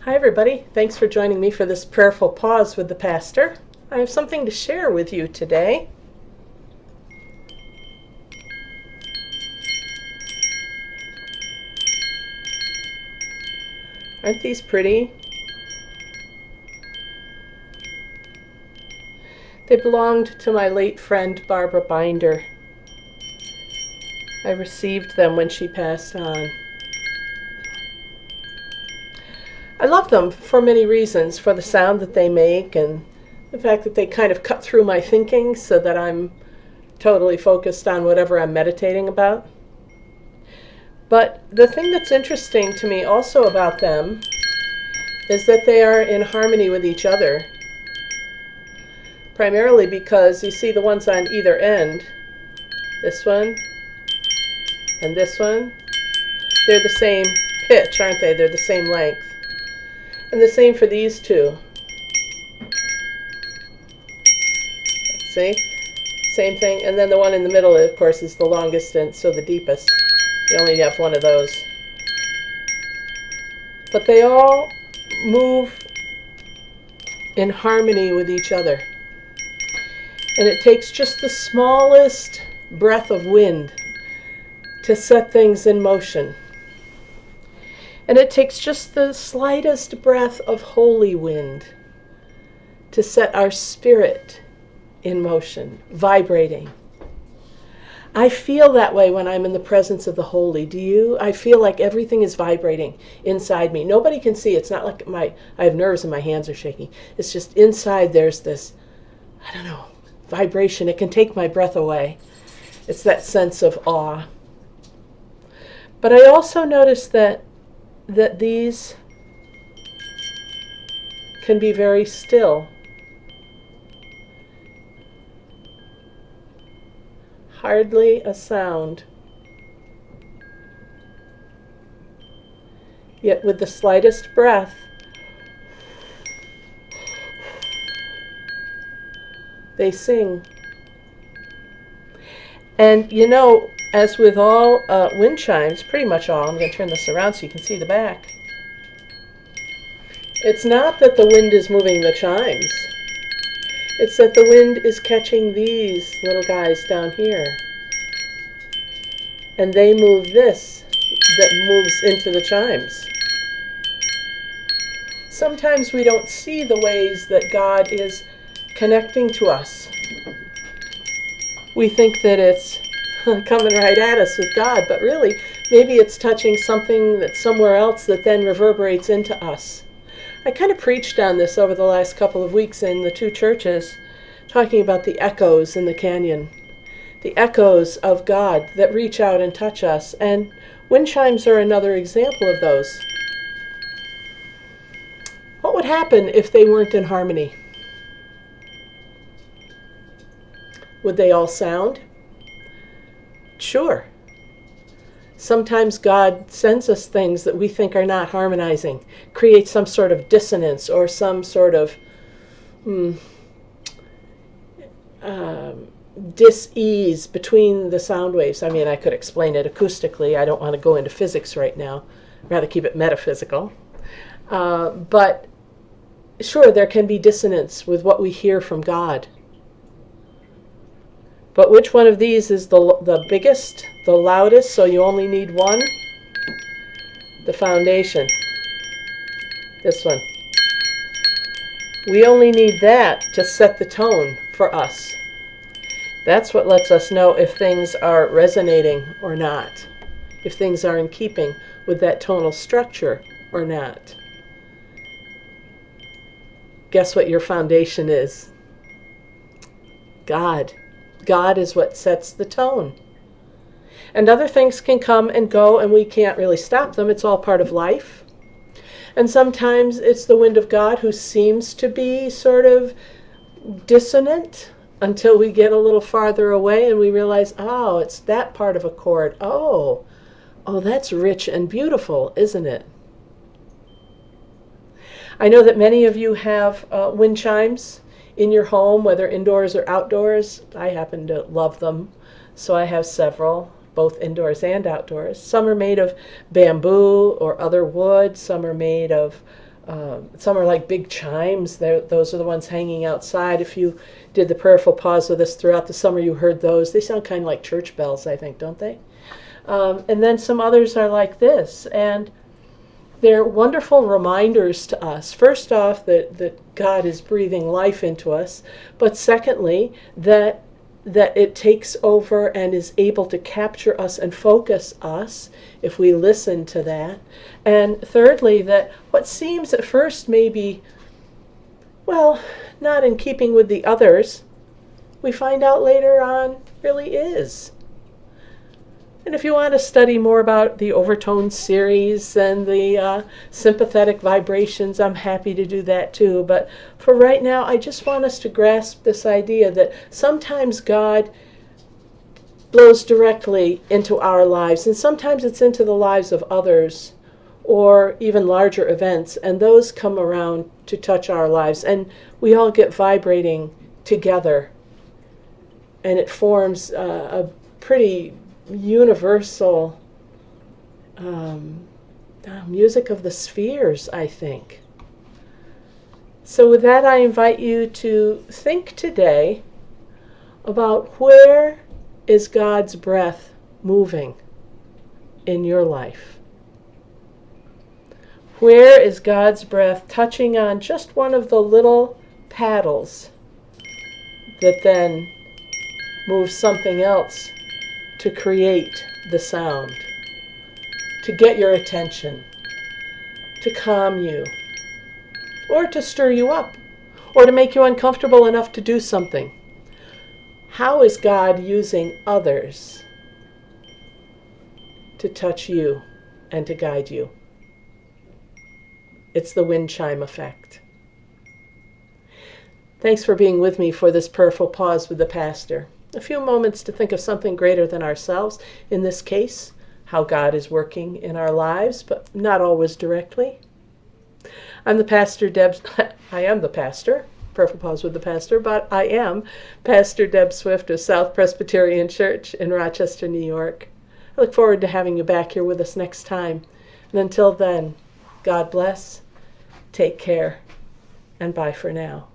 Hi, everybody. Thanks for joining me for this prayerful pause with the pastor. I have something to share with you today. Aren't these pretty? They belonged to my late friend Barbara Binder. I received them when she passed on. I love them for many reasons, for the sound that they make and the fact that they kind of cut through my thinking so that I'm totally focused on whatever I'm meditating about. But the thing that's interesting to me also about them is that they are in harmony with each other. Primarily because you see the ones on either end, this one and this one, they're the same pitch, aren't they? They're the same length. And the same for these two. See? Same thing. And then the one in the middle, of course, is the longest and so the deepest. You only have one of those. But they all move in harmony with each other. And it takes just the smallest breath of wind to set things in motion. And it takes just the slightest breath of holy wind to set our spirit in motion, vibrating. I feel that way when I'm in the presence of the holy. Do you? I feel like everything is vibrating inside me. Nobody can see. It's not like I have nerves and my hands are shaking. It's just inside there's this, I don't know, vibration. It can take my breath away. It's that sense of awe. But I also notice that these can be very still. Hardly a sound. Yet with the slightest breath, they sing. And you know, as with all wind chimes, pretty much all, I'm going to turn this around so you can see the back. It's not that the wind is moving the chimes. It's that the wind is catching these little guys down here. And they move this that moves into the chimes. Sometimes we don't see the ways that God is connecting to us. We think that it's coming right at us with God, but really, maybe it's touching something that's somewhere else that then reverberates into us. I kind of preached on this over the last couple of weeks in the two churches, talking about the echoes in the canyon, the echoes of God that reach out and touch us, and wind chimes are another example of those. What would happen if they weren't in harmony? Would they all sound? Sure. Sometimes God sends us things that we think are not harmonizing, create some sort of dissonance or some sort of dis-ease between the sound waves. I mean, I could explain it acoustically. I don't want to go into physics right now. I'd rather keep it metaphysical. But sure, there can be dissonance with what we hear from God. But which one of these is the biggest, the loudest, so you only need one? The foundation. This one. We only need that to set the tone for us. That's what lets us know if things are resonating or not, if things are in keeping with that tonal structure or not. Guess what your foundation is? God. God is what sets the tone. And other things can come and go, and we can't really stop them. It's all part of life. And sometimes it's the wind of God who seems to be sort of dissonant until we get a little farther away and we realize, oh, it's that part of a chord. Oh, that's rich and beautiful, isn't it? I know that many of you have wind chimes in your home, whether indoors or outdoors. I happen to love them, so I have several, both indoors and outdoors. Some are made of bamboo or other wood. Some are made of Some are like big chimes. Those are the ones hanging outside. If you did the prayerful pause with us throughout the summer, you heard those. They sound kind of like church bells, I think, don't they? And then some others are like this. And they're wonderful reminders to us. First off, that God is breathing life into us. But secondly, that it takes over and is able to capture us and focus us if we listen to that. And thirdly, that what seems at first maybe, well, not in keeping with the others, we find out later on really is. And if you want to study more about the overtone series and the sympathetic vibrations, I'm happy to do that too. But for right now, I just want us to grasp this idea that sometimes God blows directly into our lives, and sometimes it's into the lives of others or even larger events, and those come around to touch our lives. And we all get vibrating together, and it forms a pretty universal music of the spheres, I think. So with that, I invite you to think today about where is God's breath moving in your life? Where is God's breath touching on just one of the little paddles that then moves something else to create the sound, to get your attention, to calm you, or to stir you up, or to make you uncomfortable enough to do something? How is God using others to touch you and to guide you? It's the wind chime effect. Thanks for being with me for this prayerful pause with the pastor. A few moments to think of something greater than ourselves. In this case, how God is working in our lives, but not always directly. I'm the pastor, I am the pastor, prayerful pause with the pastor, but I am Pastor Deb Swift of South Presbyterian Church in Rochester, New York. I look forward to having you back here with us next time. And until then, God bless, take care, and bye for now.